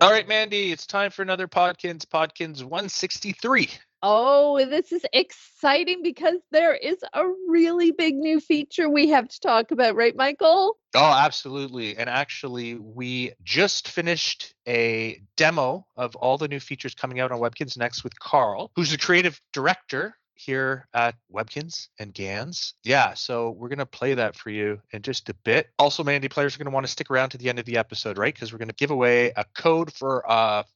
All right, Mandy, it's time for another Podkinz 163. Oh, this is exciting because there is a really big new feature we have to talk about, right, Michael? Oh, absolutely. And actually, we just finished a demo of all the new features coming out on Webkinz Next with Karl, who's the creative director here at Webkinz and Gans. Yeah, so we're going to play that for you in just a bit. Also, Mandy, players are going to want to stick around to the end of the episode, right? Because we're going to give away a code for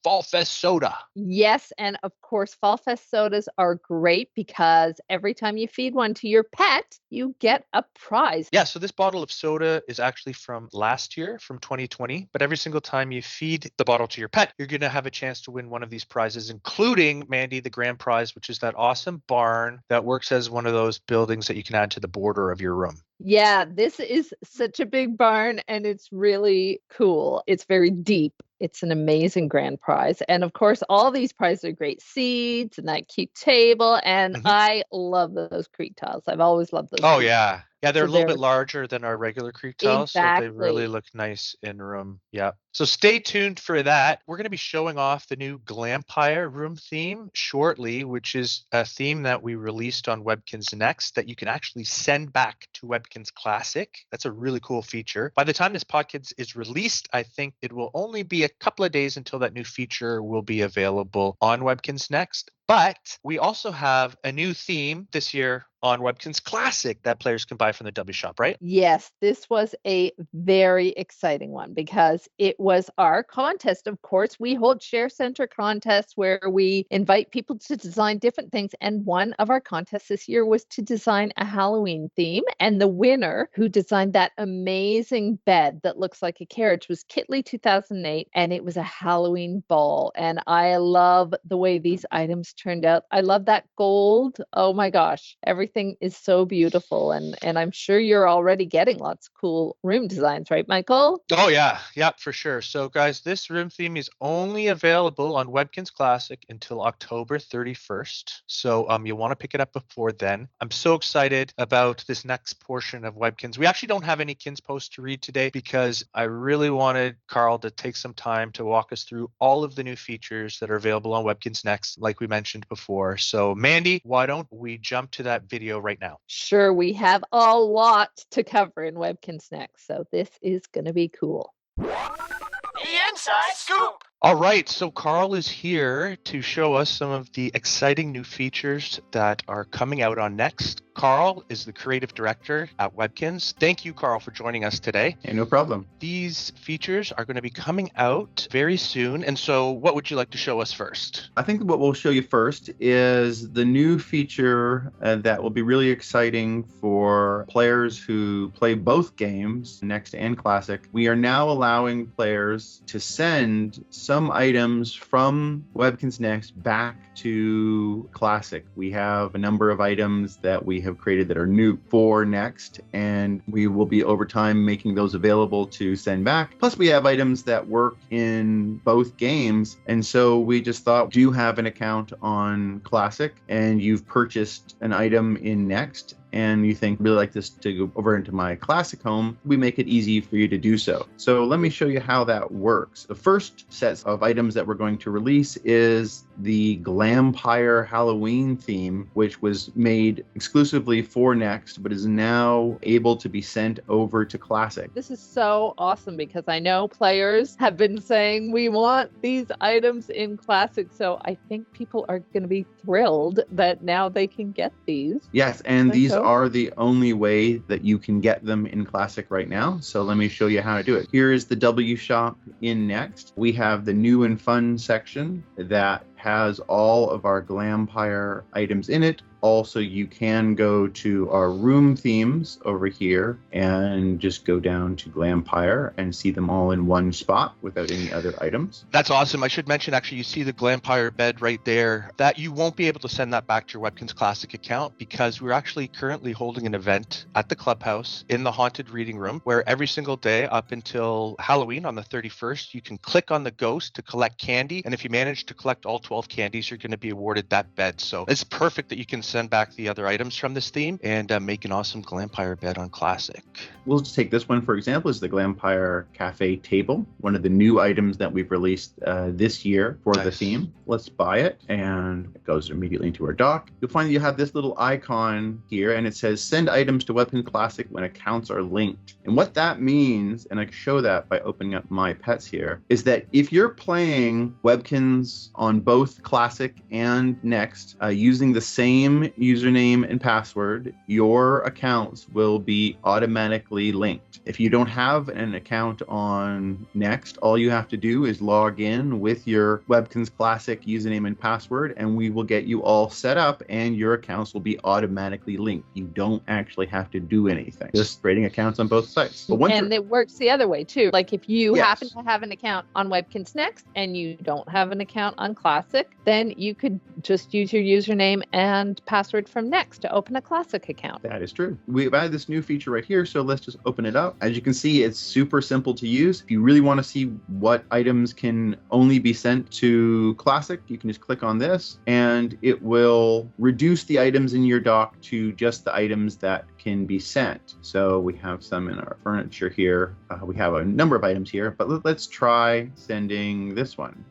Fall Fest soda. Yes, and of course, Fall Fest sodas are great because every time you feed one to your pet, you get a prize. Yeah, so this bottle of soda is actually from last year, from 2020. But every single time you feed the bottle to your pet, you're going to have a chance to win one of these prizes, including, Mandy, the grand prize, which is that awesome barn that works as one of those buildings that you can add to the border of your room. Yeah, this is such a big barn and it's really cool. It's very deep. It's an amazing grand prize. And of course, all these prizes are great seeds and that cute table. And I love those creek tiles. I've always loved those. Oh, yeah. Yeah, they're So a little they're- bit larger than our regular creek tiles, so they really Exactly. look nice in room. Yeah. So stay tuned for that. We're going to be showing off the new Glampire room theme shortly, which is a theme that we released on Webkinz Next that you can actually send back to Webkinz Classic. That's a really cool feature. By the time this podcast is released, I think it will only be a couple of days until that new feature will be available on Webkinz Next. But we also have a new theme this year on Webkinz Classic that players can buy from the W Shop, right? Yes, this was a very exciting one because it was our contest. Of course, we hold share center contests where we invite people to design different things. And one of our contests this year was to design a Halloween theme. And the winner who designed that amazing bed that looks like a carriage was Kitley 2008. And it was a Halloween ball. And I love the way these items turned out. I love that gold. Oh my gosh, everything is so beautiful. And I'm sure you're already getting lots of cool room designs, right, Michael? Oh, yeah. Yeah, for sure. So, guys, this room theme is only available on Webkinz Classic until October 31st. So, you'll want to pick it up before then. I'm so excited about this next portion of Webkinz. We actually don't have any Kins posts to read today because I really wanted Karl to take some time to walk us through all of the new features that are available on Webkinz Next, like we mentioned before. So, Mandy, why don't we jump to that video right now? Sure, we have a lot to cover in Webkinz Next, so this is going to be cool. The Inside Scoop! All right, so Karl is here to show us some of the exciting new features that are coming out on Next. Karl is the creative director at Webkinz. Thank you, Karl, for joining us today. Hey, no problem. These features are going to be coming out very soon. And so what would you like to show us first? I think what we'll show you first is the new feature that will be really exciting for players who play both games, Next and Classic. We are now allowing players to send some items from Webkinz Next back to Classic. We have a number of items that we have created that are new for Next, and we will be over time making those available to send back. Plus, we have items that work in both games, and so we just thought, do you have an account on Classic and you've purchased an item in Next, and you think, really like this to go over into my Classic home, we make it easy for you to do so. So let me show you how that works. The first set of items that we're going to release is the Glampire Halloween theme, which was made exclusively for Next, but is now able to be sent over to Classic. This is so awesome because I know players have been saying we want these items in Classic, so I think people are going to be thrilled that now they can get these. Yes, and these are the only way that you can get them in Classic right now. So let me show you how to do it. Here is the W Shop in Next. We have the new and fun section that has all of our Glampire items in it. Also, you can go to our room themes over here and just go down to Glampire and see them all in one spot without any other items. That's awesome. I should mention, actually, you see the Glampire bed right there. That you won't be able to send that back to your Webkinz Classic account because we're actually currently holding an event at the clubhouse in the haunted reading room where every single day up until Halloween on the 31st, you can click on the ghost to collect candy. And if you manage to collect all 12 12 candies, you're going to be awarded that bed. So it's perfect that you can send back the other items from this theme and make an awesome Glampire bed on Classic. We'll just take this one, for example, is the Glampire Cafe Table, one of the new items that we've released this year for the theme. Let's buy it, and it goes immediately into our dock. You'll find that you have this little icon here, and it says send items to Webkinz Classic when accounts are linked. And what that means, and I can show that by opening up my pets here, is that if you're playing Webkinz on both Classic and Next using the same username and password, your accounts will be automatically linked. If you don't have an account on Next, all you have to do is log in with your Webkinz Classic username and password, and we will get you all set up, and your accounts will be automatically linked. You don't actually have to do anything. Just creating accounts on both sites. But it works the other way too. Like if you happen to have an account on Webkinz Next and you don't have an account on Classic, then you could just use your username and password from Next to open a Classic account. That is true. We've added this new feature right here, so let's just open it up. As you can see, it's super simple to use. If you really want to see what items can only be sent to Classic, you can just click on this, and it will reduce the items in your dock to just the items that can be sent. So we have some in our furniture here. We have a number of items here, but let's try sending this one.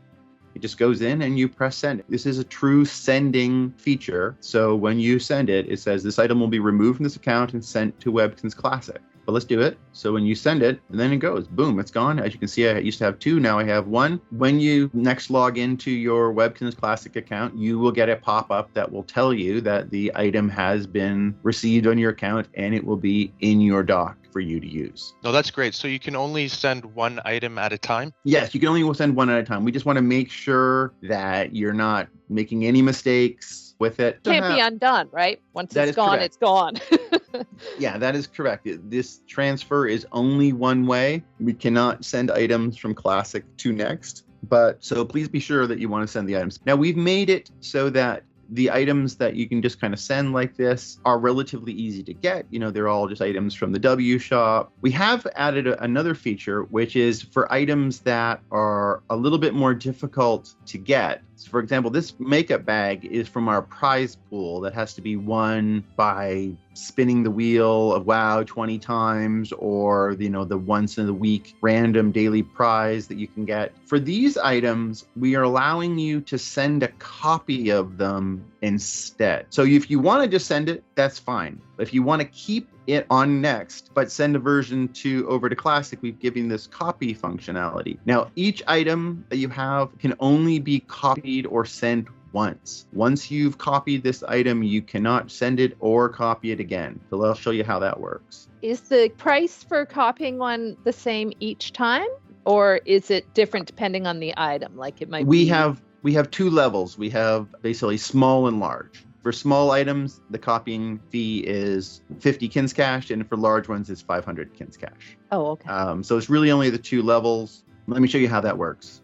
It just goes in and you press send. This is a true sending feature. So when you send it, it says this item will be removed from this account and sent to Webkinz Classic. But let's do it. So when you send it, and then it goes, boom, it's gone. As you can see, I used to have 2, now I have 1. When you next log into your Webkinz Classic account, you will get a pop-up that will tell you that the item has been received on your account, and it will be in your dock for you to use. No, that's great. So you can only send one item at a time? Yes, you can only send one at a time. We just want to make sure that you're not making any mistakes with it. Can't be undone, right? Once it's gone, correct. it's gone. Yeah, that is correct. This transfer is only one way. We cannot send items from Classic to Next, but so please be sure that you want to send the items. Now we've made it so that the items that you can just kind of send like this are relatively easy to get. You know, they're all just items from the W shop. We have added another feature, which is for items that are a little bit more difficult to get. So for example, this makeup bag is from our prize pool that has to be won by spinning the wheel of WoW 20 times, or the once in a week random daily prize that you can get. For these items, we are allowing you to send a copy of them instead. So if you want to just send it, that's fine. But if you want to keep it on Next, but send a version over to Classic, we've given this copy functionality. Now, each item that you have can only be copied or sent once. Once you've copied this item, you cannot send it or copy it again. So I'll show you how that works. Is the price for copying one the same each time, or is it different depending on the item? Like it might We have 2 levels. We have basically small and large. For small items, the copying fee is 50 Kinz Cash, and for large ones, it's 500 Kinz Cash. Oh, okay. So it's really only the 2 levels. Let me show you how that works.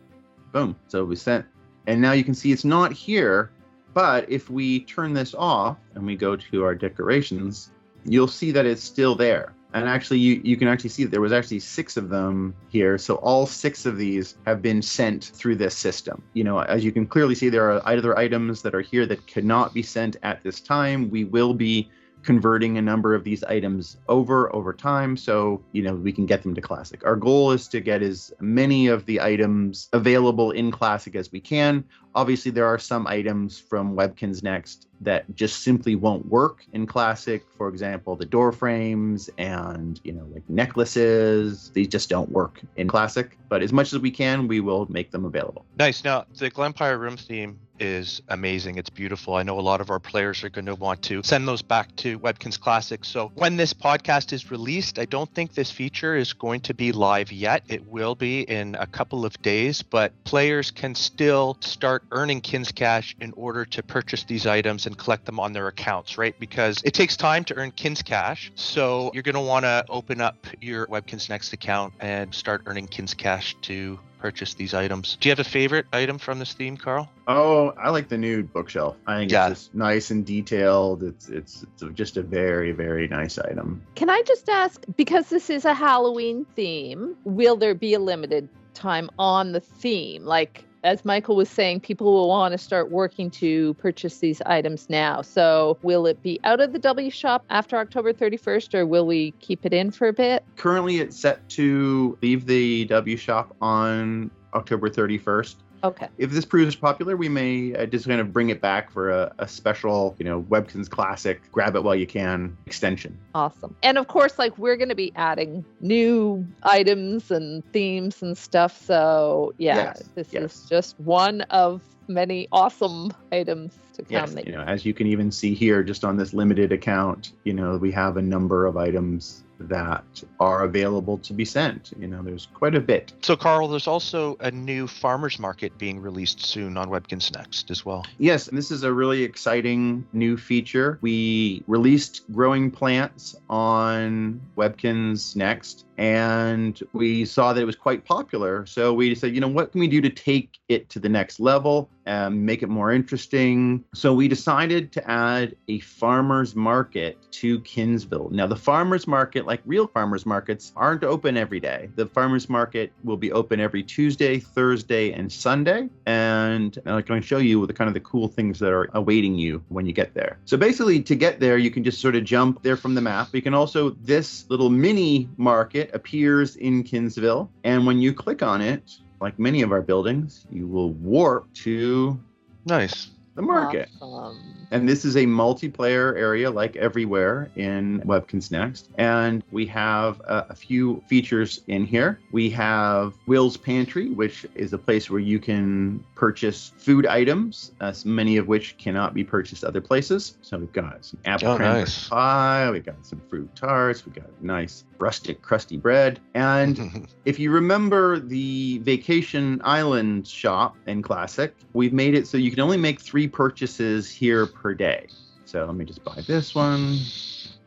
Boom. So we sent, and now you can see it's not here, but if we turn this off and we go to our decorations, you'll see that it's still there. And actually, you can actually see that there was actually 6 of them here. So all 6 of these have been sent through this system. As you can clearly see, there are other items that are here that cannot be sent at this time. We will be converting a number of these items over time, so we can get them to Classic. Our goal is to get as many of the items available in Classic as we can. Obviously, there are some items from Webkinz Next that just simply won't work in Classic. For example, the door frames and like necklaces, these just don't work in Classic. But as much as we can, we will make them available. Nice. Now, the Glampire room theme is amazing. It's beautiful. I know a lot of our players are going to want to send those back to Webkinz Classic. So when this podcast is released, I don't think this feature is going to be live yet. It will be in a couple of days, but players can still start earning Kinz Cash in order to purchase these items and collect them on their accounts, right? Because it takes time to earn Kinz Cash. So you're going to want to open up your Webkinz Next account and start earning Kinz Cash to purchase these items. Do you have a favorite item from this theme, Karl? Oh, I like the new bookshelf. I think it's just nice and detailed. It's just a very, very nice item. Can I just ask, because this is a Halloween theme, will there be a limited time on the theme? Like, as Michael was saying, people will want to start working to purchase these items now. So will it be out of the W shop after October 31st, or will we keep it in for a bit? Currently, it's set to leave the W shop on October 31st. Okay. If this proves popular, we may just kind of bring it back for a special, Webkinz Classic, grab it while you can extension. Awesome. And of course, like, we're going to be adding new items and themes and stuff. So this is just one of many awesome items to come. Yes, as you can even see here, just on this limited account, we have a number of items that are available to be sent. There's quite a bit. So, Karl, there's also a new farmers market being released soon on Webkinz Next as well. Yes, and this is a really exciting new feature. We released growing plants on Webkinz Next, and we saw that it was quite popular. So we said, what can we do to take it to the next level and make it more interesting? So we decided to add a farmers market to Kinsville. Now, the farmers market, like real farmers markets, aren't open every day. The farmers market will be open every Tuesday, Thursday, and Sunday. And I'm going to show you the kind of the cool things that are awaiting you when you get there. So basically, to get there, you can just sort of jump there from the map. You can also, this little mini market appears in Kinsville. And when you click on it, like many of our buildings, you will warp to the market. Awesome. And this is a multiplayer area like everywhere in Webkinz Next. And we have a few features in here. We have Will's Pantry, which is a place where you can purchase food items, many of which cannot be purchased other places. So we've got some apple cranberry pie, we've got some fruit tarts, we've got nice rustic crusty bread. And if you remember the Vacation Island shop in Classic, we've made it so you can only make 3 purchases here per day. So let me just buy this one,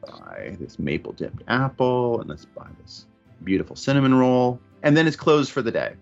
buy this maple dipped apple, and let's buy this beautiful cinnamon roll. And then it's closed for the day.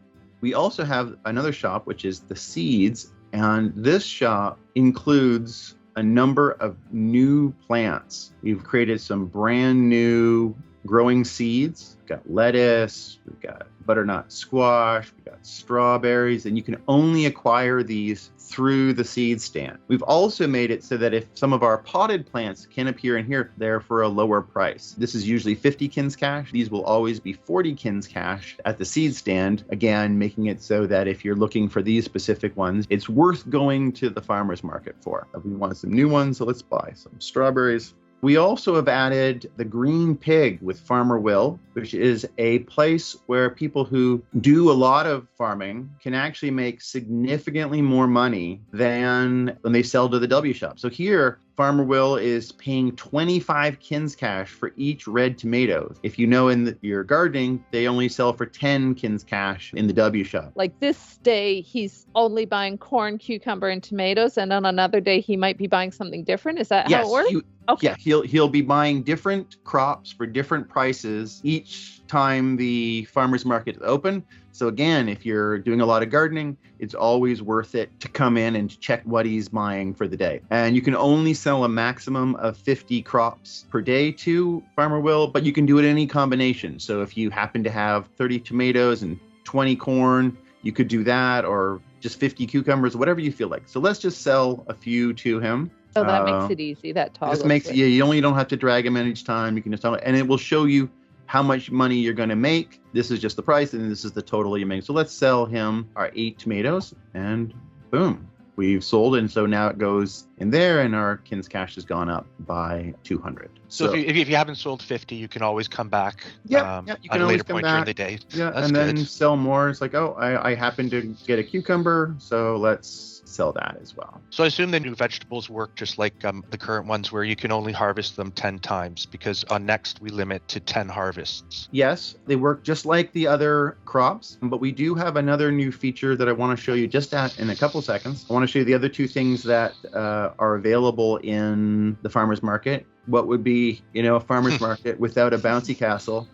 We also have another shop, which is the Seeds. And this shop includes a number of new plants. We've created some brand new growing seeds. We've got lettuce, we've got butternut squash, we've got strawberries, and you can only acquire these through the seed stand. We've also made it so that if some of our potted plants can appear in here, they're for a lower price. This is usually 50 Kinz cash. These will always be 40 Kinz cash at the seed stand, again, making it so that if you're looking for these specific ones, it's worth going to the farmer's market for. We want some new ones, so let's buy some strawberries. We also have added the Green Pig with Farmer Will, which is a place where people who do a lot of farming can actually make significantly more money than when they sell to the W shop. So here, Farmer Will is paying 25 Kinz cash for each red tomato. If you know in your gardening, they only sell for 10 Kinz cash in the W shop. Like this day, he's only buying corn, cucumber, and tomatoes, and on another day, he might be buying something different. Is that how it works? Okay. Yeah, he'll be buying different crops for different prices each time the farmer's market is open. So again, if you're doing a lot of gardening, it's always worth it to come in and check what he's buying for the day. And you can only sell a maximum of 50 crops per day to Farmer Will, but you can do it in any combination. So if you happen to have 30 tomatoes and 20 corn, you could do that, or just 50 cucumbers, whatever you feel like. So let's just sell a few to him. So that makes it easy. That toggles. This makes you don't have to drag them in each time. You can just tell it, and it will show you how much money you're going to make. This is just the price, and this is the total you make. So let's sell him our 8 tomatoes, and boom, we've sold. And so now it goes in there, and our Kinz cash has gone up by 200. So if you haven't sold 50, you can always come back you can at a always later come point back during the day. Yeah, That's and then good. sell more. It's like, oh, I happen to get a cucumber, so let's sell that as well. So I assume the new vegetables work just like the current ones, where you can only harvest them 10 times, because on Next we limit to 10 harvests. Yes, they work just like the other crops, but we do have another new feature that I want to show you just in a couple seconds. I want to show you the other 2 things that are available in the farmer's market. What would be, a farmer's market without a bouncy castle?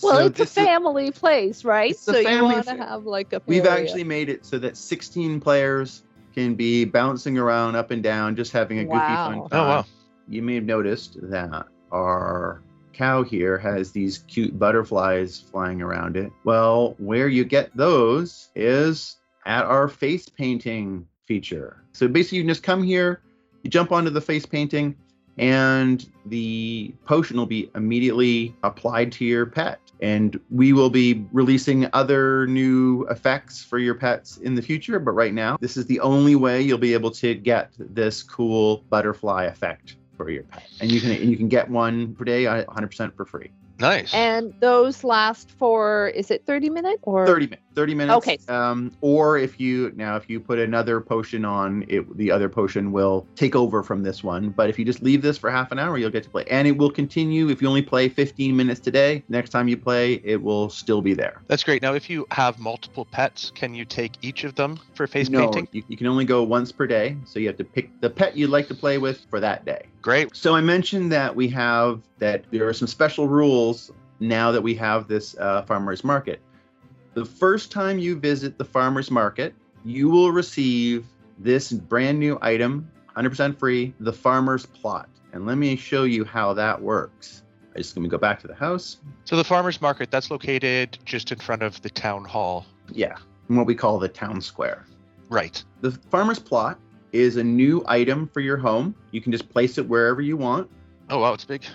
Well, So it's a family place, right? It's a So you family want to have like a We've area. actually made it so that 16 players can be bouncing around up and down, just having a goofy fun time. Oh, wow. You may have noticed that our cow here has these cute butterflies flying around it. Well, where you get those is at our face painting feature. So basically you can just come here, you jump onto the face painting, and the potion will be immediately applied to your pet. And we will be releasing other new effects for your pets in the future, but right now, this is the only way you'll be able to get this cool butterfly effect for your pet. And you can get one per day 100% for free. Nice. And those last for, is it 30 minutes or 30 minutes. Okay. Or if you put another potion on it, the other potion will take over from this one. But if you just leave this for half an hour, you'll get to play. And it will continue. If you only play 15 minutes today, next time you play, it will still be there. That's great. Now, if you have multiple pets, can you take each of them for face No, painting? you can only go once per day. So you have to pick the pet you'd like to play with for that day. Great. So I mentioned that there are some special rules now that we have this farmer's market. The first time you visit the farmer's market, you will receive this brand new item, 100% free, the farmer's plot. And let me show you how that works. I'm just going to go back to the house. So the farmer's market, that's located just in front of the town hall. Yeah, in what we call the town square. Right. The farmer's plot is a new item for your home. You can just place it wherever you want. Oh, wow, it's big.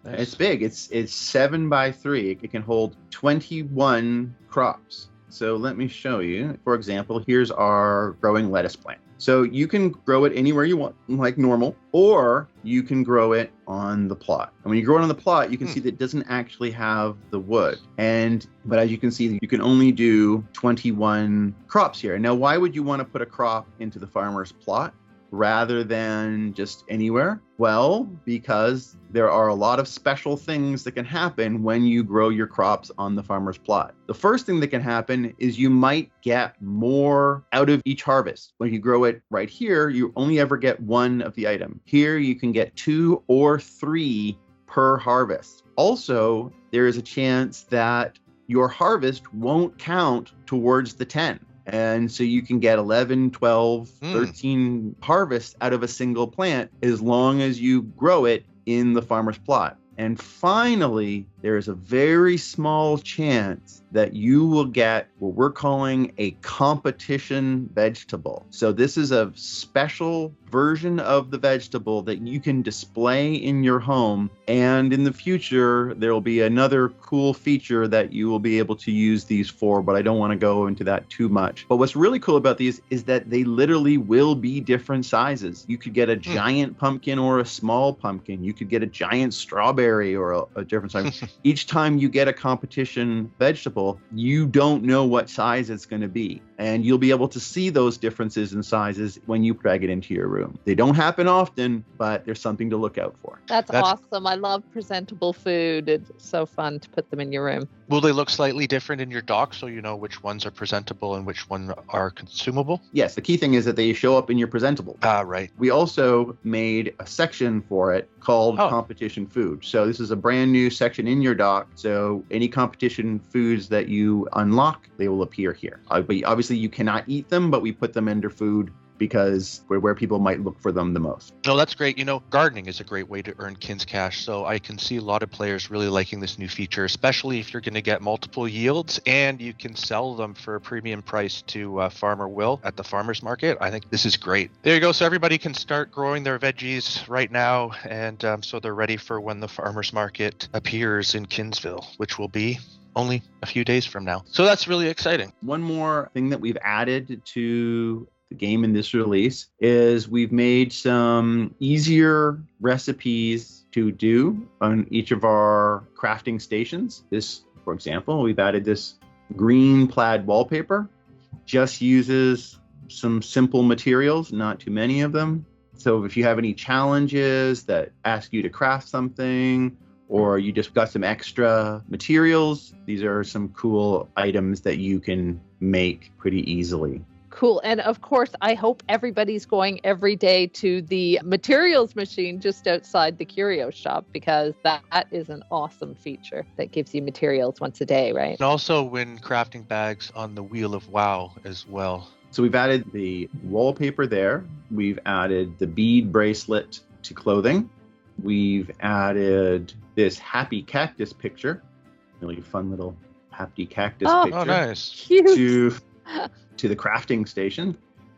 Nice. It's big. It's 7 by 3. It can hold 21 crops. So let me show you. For example, here's our growing lettuce plant. So you can grow it anywhere you want, like normal, or you can grow it on the plot. And when you grow it on the plot, you can see that it doesn't actually have the wood. But as you can see, you can only do 21 crops here. Now, why would you want to put a crop into the farmer's plot rather than just anywhere? Well, because there are a lot of special things that can happen when you grow your crops on the farmer's plot. The first thing that can happen is you might get more out of each harvest. When you grow it right here, you only ever get one of the item. Here, you can get 2 or 3 per harvest. Also, there is a chance that your harvest won't count towards the 10. And so you can get 11, 12, 13 harvests out of a single plant as long as you grow it in the farmer's plot. And finally, there is a very small chance that you will get what we're calling a competition vegetable. So this is a special version of the vegetable that you can display in your home. And in the future, there will be another cool feature that you will be able to use these for, but I don't want to go into that too much. But what's really cool about these is that they literally will be different sizes. You could get a giant pumpkin or a small pumpkin. You could get a giant strawberry or a different size. Each time you get a competition vegetable, you don't know what size it's going to be. And you'll be able to see those differences in sizes when you drag it into your room. They don't happen often, but there's something to look out for. That's awesome. I love presentable food. It's so fun to put them in your room. Will they look slightly different in your dock so you know which ones are presentable and which ones are consumable? Yes, the key thing is that they show up in your presentable. Right. We also made a section for it called competition food. So this is a brand new section in your dock. So any competition foods that you unlock, they will appear here. Obviously, you cannot eat them, but we put them under food because we're where people might look for them the most. No, that's great. You know, gardening is a great way to earn Kinz cash. So I can see a lot of players really liking this new feature, especially if you're going to get multiple yields and you can sell them for a premium price to Farmer Will at the farmer's market. I think this is great. There you go. So everybody can start growing their veggies right now. And so they're ready for when the farmer's market appears in Kinzville, which will be only a few days from now. So that's really exciting. One more thing that we've added to the game in this release is we've made some easier recipes to do on each of our crafting stations. This, for example, we've added this green plaid wallpaper. Just uses some simple materials, not too many of them. So if you have any challenges that ask you to craft something, or you just got some extra materials, these are some cool items that you can make pretty easily. Cool. And of course, I hope everybody's going every day to the materials machine just outside the curio shop, because that is an awesome feature that gives you materials once a day, right? And also win crafting bags on the Wheel of WoW as well. So we've added the wallpaper there. We've added the bead bracelet to clothing. We've added this happy cactus picture. Really fun little happy cactus picture. Oh, nice. Cute. to the crafting station.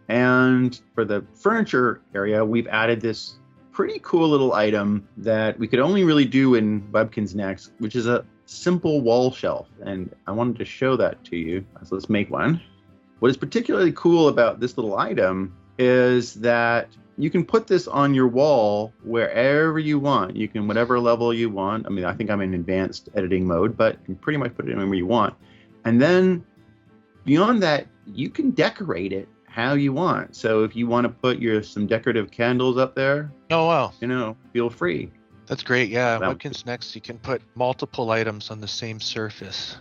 And for the furniture area, we've added this pretty cool little item that we could only really do in Webkinz Next, which is a simple wall shelf. And I wanted to show that to you. So let's make one. What is particularly cool about this little item is that you can put this on your wall wherever you want. You can, whatever level you want. I mean, I think I'm in advanced editing mode, but you can pretty much put it anywhere you want. And then beyond that, you can decorate it how you want. So if you want to put some decorative candles up there, Oh, wow. Feel free. That's great. Yeah. That- Webkinz Next, you can put multiple items on the same surface.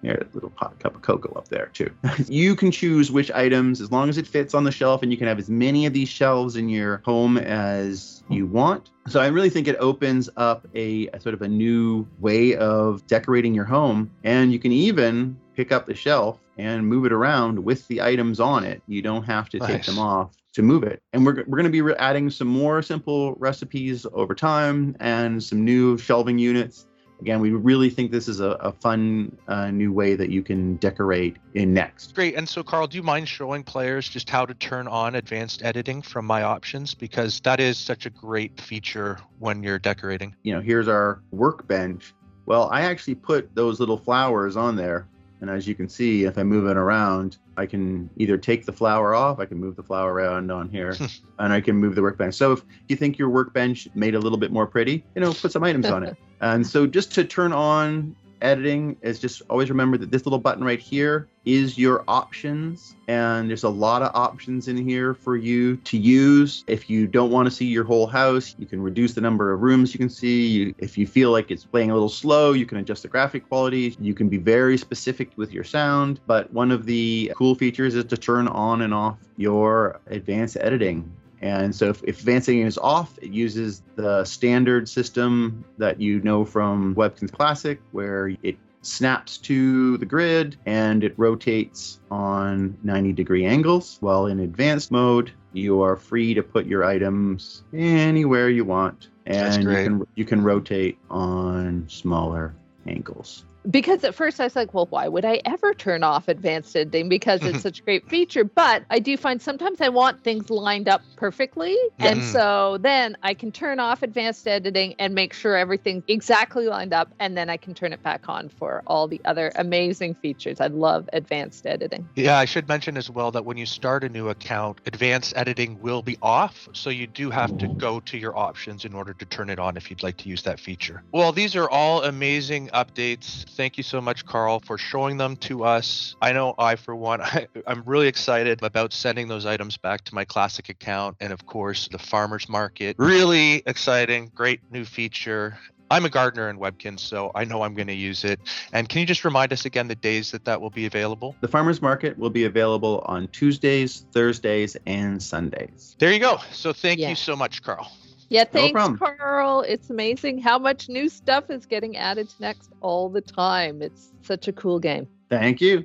Here, a little hot cup of cocoa up there too. You can choose which items, as long as it fits on the shelf, and you can have as many of these shelves in your home as you want. So I really think it opens up a sort of a new way of decorating your home, and you can even pick up the shelf and move it around with the items on it. You don't have to take Nice. them off to move it. And we're going to be adding some more simple recipes over time and some new shelving units. Again, we really think this is a fun new way that you can decorate in Next. Great. And so, Karl, do you mind showing players just how to turn on advanced editing from My Options? Because that is such a great feature when you're decorating. Here's our workbench. Well, I actually put those little flowers on there. And as you can see, if I move it around, I can either take the flower off, I can move the flower around on here, and I can move the workbench. So if you think your workbench made a little bit more pretty, put some items on it. And so just to turn on editing is just always remember that this little button right here is your options. And there's a lot of options in here for you to use. If you don't want to see your whole house, you can reduce the number of rooms you can see. If you feel like it's playing a little slow, you can adjust the graphic quality. You can be very specific with your sound. But one of the cool features is to turn on and off your advanced editing. And so if advanced editing is off, it uses the standard system that you know from Webkinz Classic, where it snaps to the grid and it rotates on 90-degree angles. While in advanced mode, you are free to put your items anywhere you want. That's And great. you can rotate on smaller angles. Because at first I was like, well, why would I ever turn off advanced editing? Because it's such a great feature. But I do find sometimes I want things lined up perfectly. And so then I can turn off advanced editing and make sure everything's exactly lined up. And then I can turn it back on for all the other amazing features. I love advanced editing. Yeah, I should mention as well that when you start a new account, advanced editing will be off. So you do have to go to your options in order to turn it on if you'd like to use that feature. Well, these are all amazing updates. Thank you so much, Karl, for showing them to us. I know for one, I'm really excited about sending those items back to my Classic account. And of course, the farmer's market. Really exciting. Great new feature. I'm a gardener in Webkinz, so I know I'm going to use it. And can you just remind us again the days that will be available? The farmers market will be available on Tuesdays, Thursdays, and Sundays. There you go. So thank Yeah. you so much, Karl. Yeah, thanks, problem. Karl. It's amazing how much new stuff is getting added to Next all the time. It's such a cool game. Thank you.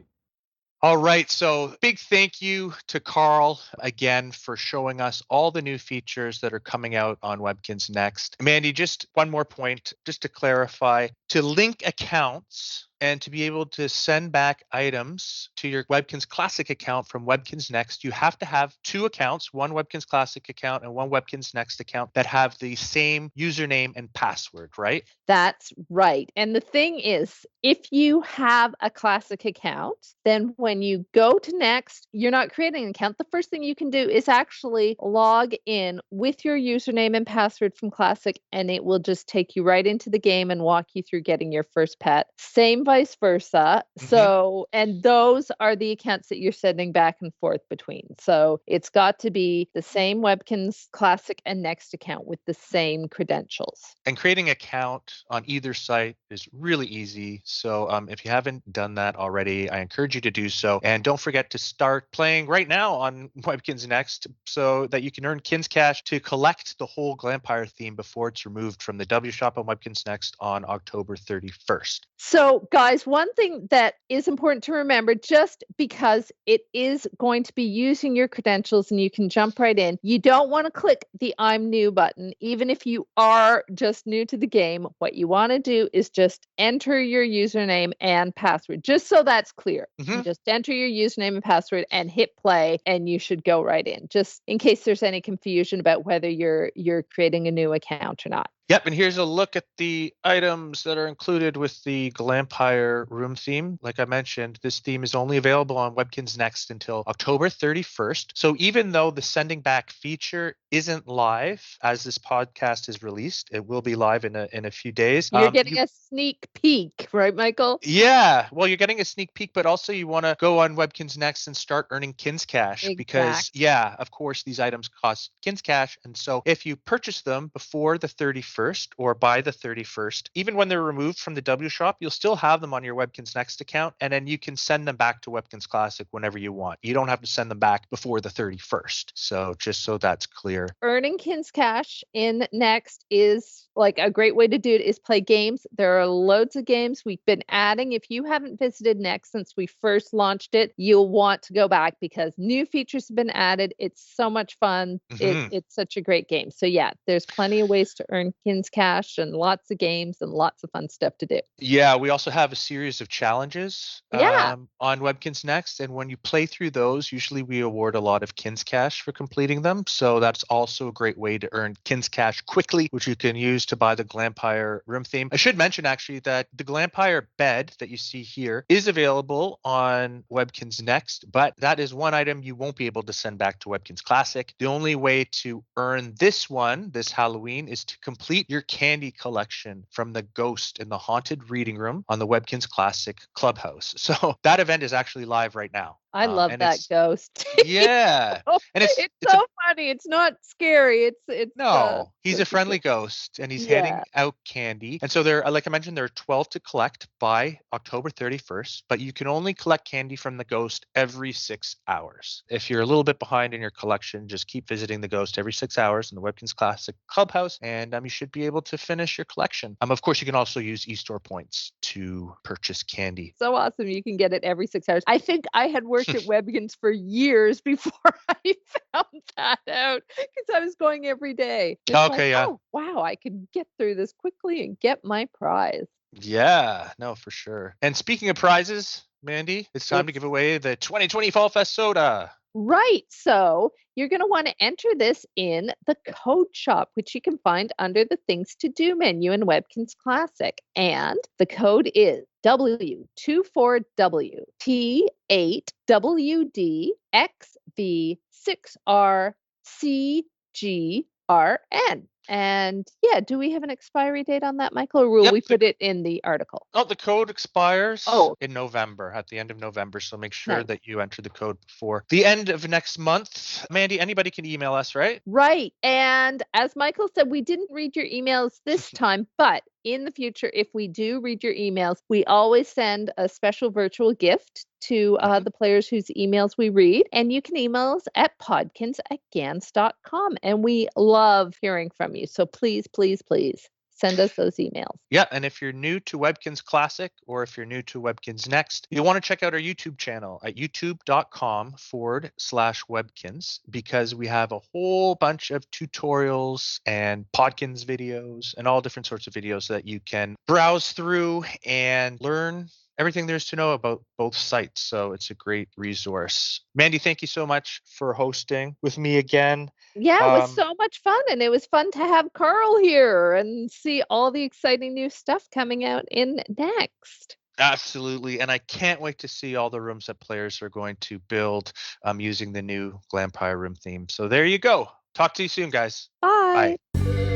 All right, so big thank you to Karl again for showing us all the new features that are coming out on Webkinz Next. Mandy, just one more point, just to clarify, to link accounts and to be able to send back items to your Webkinz Classic account from Webkinz Next, you have to have two accounts, one Webkinz Classic account and one Webkinz Next account that have the same username and password, right? That's right. And the thing is, if you have a Classic account, then when you go to Next, you're not creating an account. The first thing you can do is actually log in with your username and password from Classic, and it will just take you right into the game and walk you through getting your first pet. Same vice versa. So, and those are the accounts that you're sending back and forth between. So it's got to be the same Webkinz Classic and Next account with the same credentials. And creating an account on either site is really easy. So if you haven't done that already, I encourage you to do so. And don't forget to start playing right now on Webkinz Next so that you can earn Kinz Cash to collect the whole Glampire theme before it's removed from the W Shop on Webkinz Next on October 31st. So, guys, guys, one thing that is important to remember, just because it is going to be using your credentials and you can jump right in, you don't want to click the I'm new button. Even if you are just new to the game, what you want to do is just enter your username and password, just so that's clear. You just enter your username and password and hit play, and you should go right in, just in case there's any confusion about whether you're creating a new account or not. Yep, and here's a look at the items that are included with the Glampire room theme. Like I mentioned, this theme is only available on Webkinz Next until October 31st. So even though the sending back feature isn't live as this podcast is released, it will be live in a few days. You're getting a sneak peek, right, Michael? Yeah, well, you're getting a sneak peek, but also you want to go on Webkinz Next and start earning Kinz Cash because, yeah, of course, these items cost Kinz Cash. And so if you purchase them before the 31st or by the 31st, even when they're removed from the W shop, you'll still have them on your Webkinz Next account, and then you can send them back to Webkinz Classic whenever you want. You don't have to send them back before the 31st. So just so that's clear. Earning Kinz Cash in Next is like a great way to do it is play games. There are loads of games we've been adding. If you haven't visited Next since we first launched it, you'll want to go back because new features have been added. It's so much fun. It's such a great game. So yeah, there's plenty of ways to earn Kinz Cash and lots of games and lots of fun stuff to do. Yeah, we also have a series of challenges on Webkinz Next. And when you play through those, usually we award a lot of Kinz Cash for completing them. So that's also a great way to earn Kinz Cash quickly, which you can use to buy the Glampire room theme. I should mention actually that the Glampire bed that you see here is available on Webkinz Next, but that is one item you won't be able to send back to Webkinz Classic. The only way to earn this one this Halloween is to complete your candy collection from the ghost in the haunted reading room on the Webkinz Classic Clubhouse. So that event is actually live right now. I love that ghost. Yeah. And it's so funny. It's not scary. It's no, he's a friendly ghost and he's handing out candy. And so there, like I mentioned, there are 12 to collect by October 31st, but you can only collect candy from the ghost every 6 hours. If you're a little bit behind in your collection, just keep visiting the ghost every 6 hours in the Webkinz Classic Clubhouse, and you should be able to finish your collection. Of course, you can also use eStore points to purchase candy. So awesome. You can get it every 6 hours. I think I had worked at Webkinz for years before I found that out because I was going every day. Oh, wow, I can get through this quickly and get my prize. Yeah, no, for sure. And speaking of prizes, Mandy, it's time to give away the 2020 Fall Fest soda. Right. So you're going to want to enter this in the code shop, which you can find under the Things to Do menu in Webkinz Classic. And the code is W24W T8WD XV6RCGRN. And yeah, do we have an expiry date on that, Michael, or will we put it in the article? Oh, the code expires in November, at the end of November. So make sure that you enter the code before the end of next month. Mandy, anybody can email us, right? Right. And as Michael said, we didn't read your emails this time, but in the future, if we do read your emails, we always send a special virtual gift to the players whose emails we read. And you can email us at podkinz@gans.com. And we love hearing from you. So please, please, please send us those emails. Yeah, and if you're new to Webkinz Classic or if you're new to Webkinz Next, you'll want to check out our YouTube channel at youtube.com/Webkinz because we have a whole bunch of tutorials and Podkinz videos and all different sorts of videos that you can browse through and learn everything there's to know about both sites. So it's a great resource. Mandy, thank you so much for hosting with me again. Yeah, it was so much fun. And it was fun to have Karl here and see all the exciting new stuff coming out in Next. Absolutely. And I can't wait to see all the rooms that players are going to build using the new Glampire room theme. So there you go. Talk to you soon, guys. Bye. Bye.